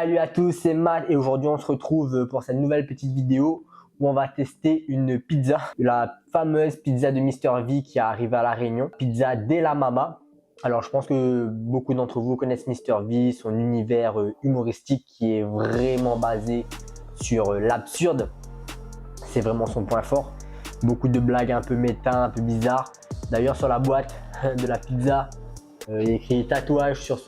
Salut à tous, c'est Matt et aujourd'hui on se retrouve pour cette nouvelle petite vidéo où on va tester une pizza, la fameuse pizza de Mister V qui est arrivée à La Réunion, pizza Della Mama. Alors je pense que beaucoup d'entre vous connaissent Mister V, son univers humoristique qui est vraiment basé sur l'absurde, c'est vraiment son point fort. Beaucoup de blagues un peu méta, un peu bizarres. D'ailleurs sur la boîte de la pizza, il y a écrit tatouage sur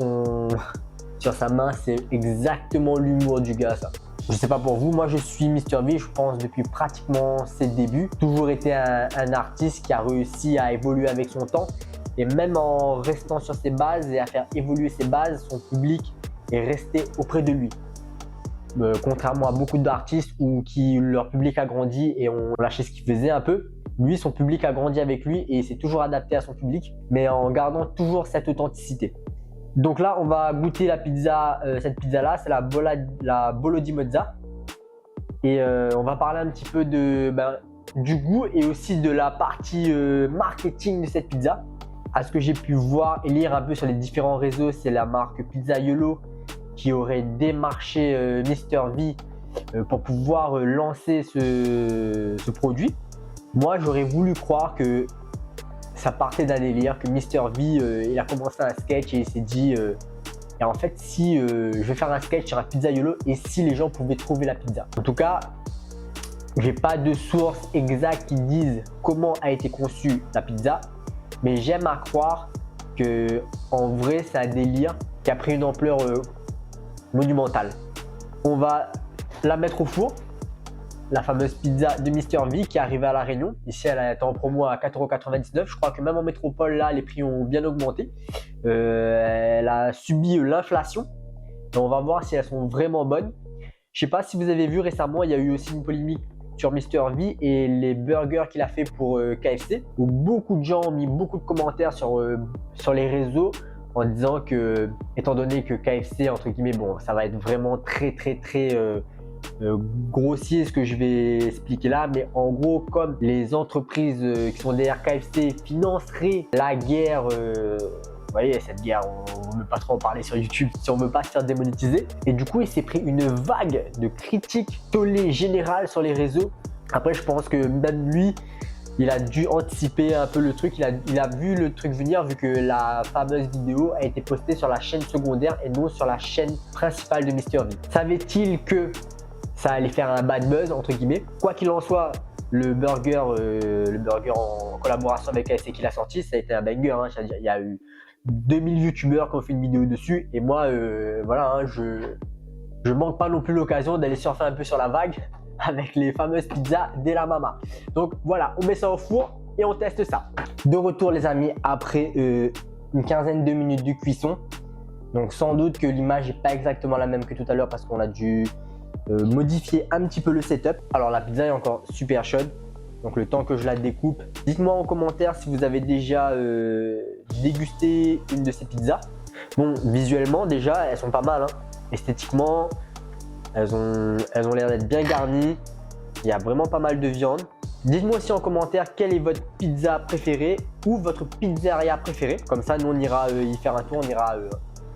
sa main, c'est exactement l'humour du gars ça. Je sais pas pour vous, moi je suis Mister V, je pense depuis pratiquement ses débuts. Toujours été un artiste qui a réussi à évoluer avec son temps et même en restant sur ses bases et à faire évoluer ses bases, son public est resté auprès de lui. Contrairement à beaucoup d'artistes qui leur public a grandi et ont lâché ce qu'ils faisaient un peu, lui son public a grandi avec lui et s'est toujours adapté à son public mais en gardant toujours cette authenticité. Donc là on va goûter la pizza, cette pizza là c'est la Bolo di Mozza et on va parler un petit peu du goût et aussi de la partie marketing de cette pizza. À ce que j'ai pu voir et lire un peu sur les différents réseaux, c'est la marque Pizzaiolo qui aurait démarché Mister V pour pouvoir lancer ce produit. Moi j'aurais voulu croire que ça partait d'un délire, que Mister V il a commencé un sketch et il s'est dit et en fait si je vais faire un sketch sur un Pizzaiolo et si les gens pouvaient trouver la pizza. En tout cas j'ai pas de source exacte qui disent comment a été conçue la pizza, mais j'aime à croire que en vrai c'est un délire qui a pris une ampleur monumentale. On va la mettre au four, la fameuse pizza de Mister V qui est arrivée à La Réunion. Ici elle est en promo à 4,99 €. Je crois que même en métropole là les prix ont bien augmenté. Elle a subi l'inflation et on va voir si elles sont vraiment bonnes. Je sais pas si vous avez vu récemment, il y a eu aussi une polémique sur Mister V et les burgers qu'il a fait pour KFC, où beaucoup de gens ont mis beaucoup de commentaires sur les réseaux en disant que, étant donné que KFC entre guillemets, bon ça va être vraiment très grossier ce que je vais expliquer là, mais en gros comme les entreprises qui sont derrière KFC financeraient la guerre, vous voyez cette guerre, on ne veut pas trop en parler sur YouTube si on ne veut pas se faire démonétiser, et du coup il s'est pris une vague de critiques tollées générales sur les réseaux. Après je pense que même lui il a dû anticiper un peu le truc, il a vu le truc venir vu que la fameuse vidéo a été postée sur la chaîne secondaire et non sur la chaîne principale de Mister V. Savait-il que ça allait faire un bad buzz entre guillemets? Quoi qu'il en soit, le burger en collaboration avec KFC qu'il a sorti, ça a été un banger, hein. C'est-à-dire il y a eu 2000 youtubeurs qui ont fait une vidéo dessus et moi voilà, hein, je manque pas non plus l'occasion d'aller surfer un peu sur la vague avec les fameuses pizzas Della Mama. Donc voilà, on met ça au four et on teste ça. De retour les amis après une quinzaine de minutes de cuisson. Donc sans doute que l'image n'est pas exactement la même que tout à l'heure parce qu'on a dû modifier un petit peu le setup. Alors la pizza est encore super chaude, donc le temps que je la découpe, dites-moi en commentaire si vous avez déjà dégusté une de ces pizzas. Bon, visuellement déjà elles sont pas mal, hein. Esthétiquement elles ont l'air d'être bien garnies, il y a vraiment pas mal de viande. Dites-moi aussi en commentaire quelle est votre pizza préférée ou votre pizzeria préférée, comme ça nous on ira y faire un tour, on ira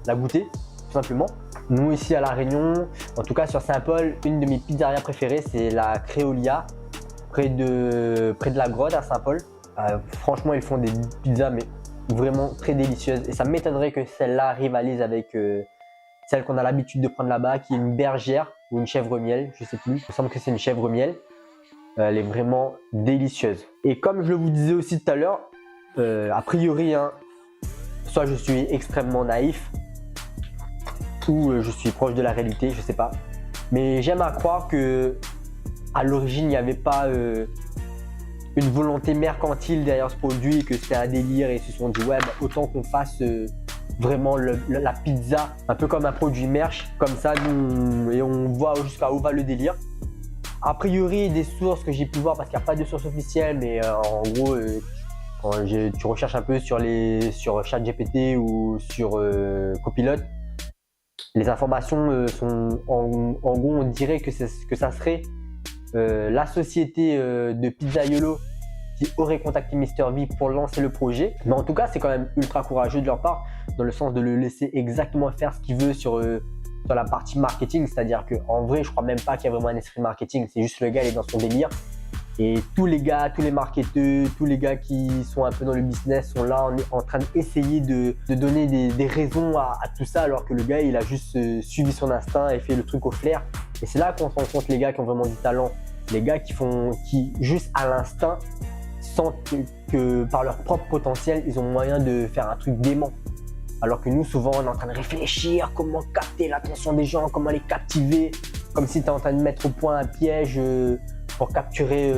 la goûter tout simplement. Nous ici à La Réunion, en tout cas sur Saint-Paul, une de mes pizzerias préférées c'est la Creolia près de la grotte à Saint-Paul. Franchement ils font des pizzas mais vraiment très délicieuses et ça m'étonnerait que celle-là rivalise avec celle qu'on a l'habitude de prendre là-bas qui est une bergère ou une chèvre miel, je sais plus, il me semble que c'est une chèvre miel. Elle est vraiment délicieuse. Et comme je vous disais aussi tout à l'heure, a priori, hein, soit je suis extrêmement naïf ou je suis proche de la réalité, je sais pas. Mais j'aime à croire que à l'origine il n'y avait pas une volonté mercantile derrière ce produit et que c'était un délire et ils se sont dit ouais autant qu'on fasse vraiment la pizza un peu comme un produit merch comme ça et on voit jusqu'à où va le délire. A priori des sources que j'ai pu voir parce qu'il n'y a pas de source officielle, mais en gros quand tu recherches un peu sur ChatGPT ou sur Copilot, les informations sont en gros on dirait que ça serait la société de Pizzaiolo qui auraient contacté MrV pour lancer le projet. Mais en tout cas, c'est quand même ultra courageux de leur part, dans le sens de le laisser exactement faire ce qu'il veut sur la partie marketing. C'est-à-dire qu'en vrai, je crois même pas qu'il y a vraiment un esprit marketing. C'est juste le gars, il est dans son délire. Et tous les gars, tous les marketeurs, tous les gars qui sont un peu dans le business sont là en train d'essayer de donner des raisons à tout ça, alors que le gars, il a juste suivi son instinct et fait le truc au flair. Et c'est là qu'on se rend compte, les gars qui ont vraiment du talent, les gars qui juste à l'instinct sentent que par leur propre potentiel, ils ont moyen de faire un truc dément. Alors que nous, souvent, on est en train de réfléchir comment capter l'attention des gens, comment les captiver, comme si tu es en train de mettre au point un piège pour capturer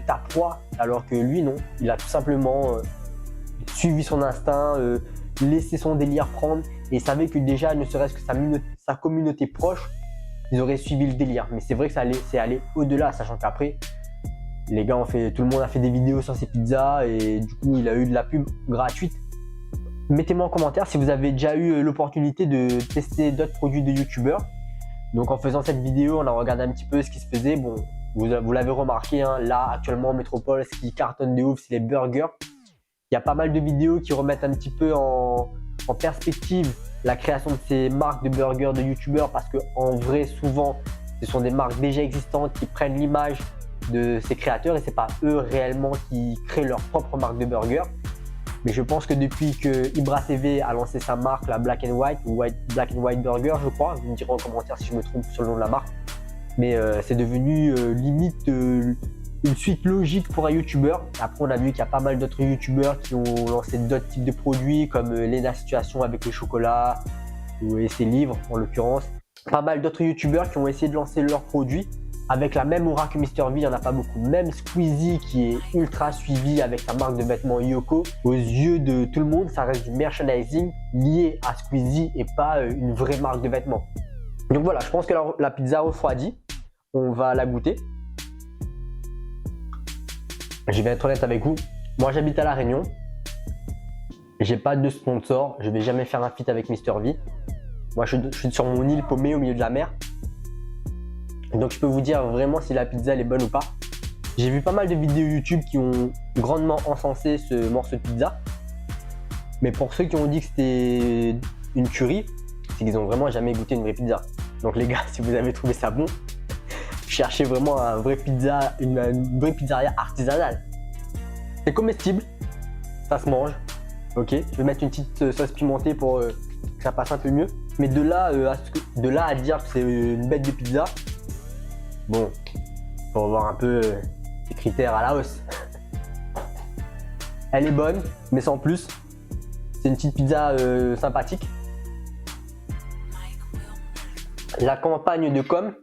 ta proie, alors que lui non, il a tout simplement suivi son instinct, laissé son délire prendre et savait que déjà ne serait-ce que sa communauté proche, ils auraient suivi le délire. Mais c'est vrai que c'est allé au-delà, sachant qu'après les gars tout le monde a fait des vidéos sur ses pizzas et du coup il a eu de la pub gratuite. Mettez-moi en commentaire si vous avez déjà eu l'opportunité de tester d'autres produits de youtubeurs. Donc en faisant cette vidéo, on a regardé un petit peu ce qui se faisait. Bon, vous l'avez remarqué, hein, là actuellement en métropole, ce qui cartonne de ouf, c'est les burgers. Il y a pas mal de vidéos qui remettent un petit peu en perspective la création de ces marques de burgers de youtubeurs, parce qu'en vrai, souvent, ce sont des marques déjà existantes qui prennent l'image de ces créateurs et c'est pas eux réellement qui créent leur propre marque de burgers. Mais je pense que depuis que Ibra TV a lancé sa marque, la Black and White, ou Black and White Burger, je crois, vous me direz en commentaire si je me trompe sur le nom de la marque, mais c'est devenu limite une suite logique pour un youtubeur. Après, on a vu qu'il y a pas mal d'autres youtubeurs qui ont lancé d'autres types de produits, comme Lena Situation avec le chocolat, et ses livres en l'occurrence. Pas mal d'autres youtubeurs qui ont essayé de lancer leurs produits avec la même aura que MrV, il n'y en a pas beaucoup. Même Squeezie, qui est ultra suivi avec sa marque de vêtements Yoko, aux yeux de tout le monde, ça reste du merchandising lié à Squeezie et pas une vraie marque de vêtements. Donc voilà, je pense que la pizza refroidie, on va la goûter. Je vais être honnête avec vous, moi j'habite à La Réunion, j'ai pas de sponsor, je vais jamais faire un feat avec MrV. Moi je suis sur mon île paumée au milieu de la mer. Donc je peux vous dire vraiment si la pizza elle est bonne ou pas. J'ai vu pas mal de vidéos YouTube qui ont grandement encensé ce morceau de pizza. Mais pour ceux qui ont dit que c'était une tuerie, c'est qu'ils ont vraiment jamais goûté une vraie pizza. Donc les gars, si vous avez trouvé ça bon, cherchez vraiment une vraie pizzeria artisanale. C'est comestible, ça se mange. Ok, je vais mettre une petite sauce pimentée pour que ça passe un peu mieux. Mais de là à dire que c'est une bête de pizza, bon, faut voir un peu les critères à la hausse. Elle est bonne, mais sans plus. C'est une petite pizza sympathique. La campagne de com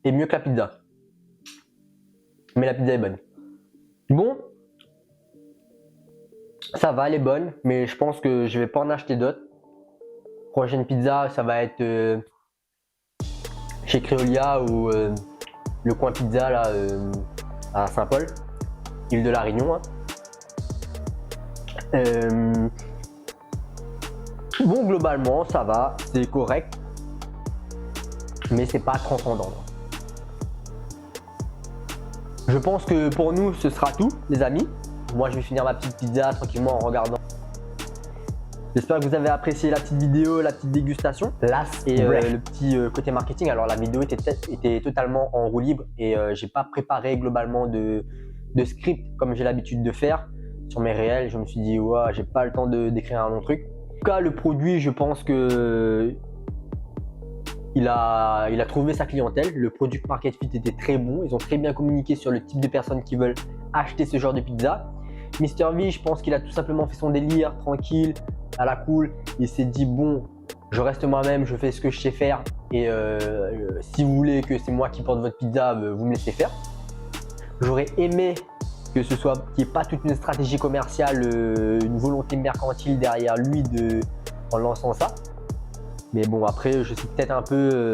est mieux que la pizza. Mais la pizza est bonne. Bon, ça va, elle est bonne, mais je pense que je vais pas en acheter d'autres. Prochaine pizza, ça va être chez Créolia ou le coin pizza là à Saint-Paul, île de la Réunion. Hein. Bon, globalement, ça va, c'est correct, mais c'est pas transcendant. Je pense que pour nous, ce sera tout, les amis. Moi, je vais finir ma petite pizza tranquillement en regardant. J'espère que vous avez apprécié la petite vidéo, la petite dégustation. Là, et le petit côté marketing. Alors, la vidéo était totalement en roue libre et j'ai pas préparé globalement de script comme j'ai l'habitude de faire sur mes réels. Je me suis dit, ouais, j'ai pas le temps d'écrire un long truc. En tout cas, le produit, je pense que il a trouvé sa clientèle. Le product market fit était très bon. Ils ont très bien communiqué sur le type de personnes qui veulent acheter ce genre de pizza. MrV, je pense qu'il a tout simplement fait son délire tranquille, à la cool. Il s'est dit bon, je reste moi-même, je fais ce que je sais faire et si vous voulez que c'est moi qui porte votre pizza, vous me laissez faire. J'aurais aimé que ce soit qu'il n'y ait pas toute une stratégie commerciale, une volonté mercantile derrière lui en lançant ça. Mais bon, après, je suis peut-être un peu,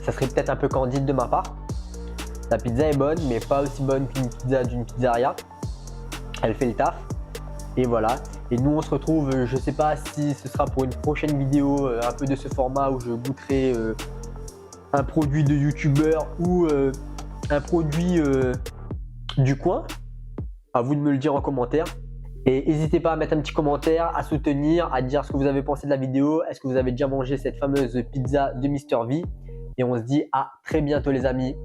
ça serait peut-être un peu candide de ma part. La pizza est bonne, mais pas aussi bonne qu'une pizza d'une pizzeria. Elle fait le taf. Et voilà. Et nous, on se retrouve, je sais pas si ce sera pour une prochaine vidéo, un peu de ce format où je goûterai un produit de youtubeur ou un produit du coin. À vous de me le dire en commentaire. Et n'hésitez pas à mettre un petit commentaire, à soutenir, à dire ce que vous avez pensé de la vidéo. Est-ce que vous avez déjà mangé cette fameuse pizza de Mr V? Et on se dit à très bientôt les amis.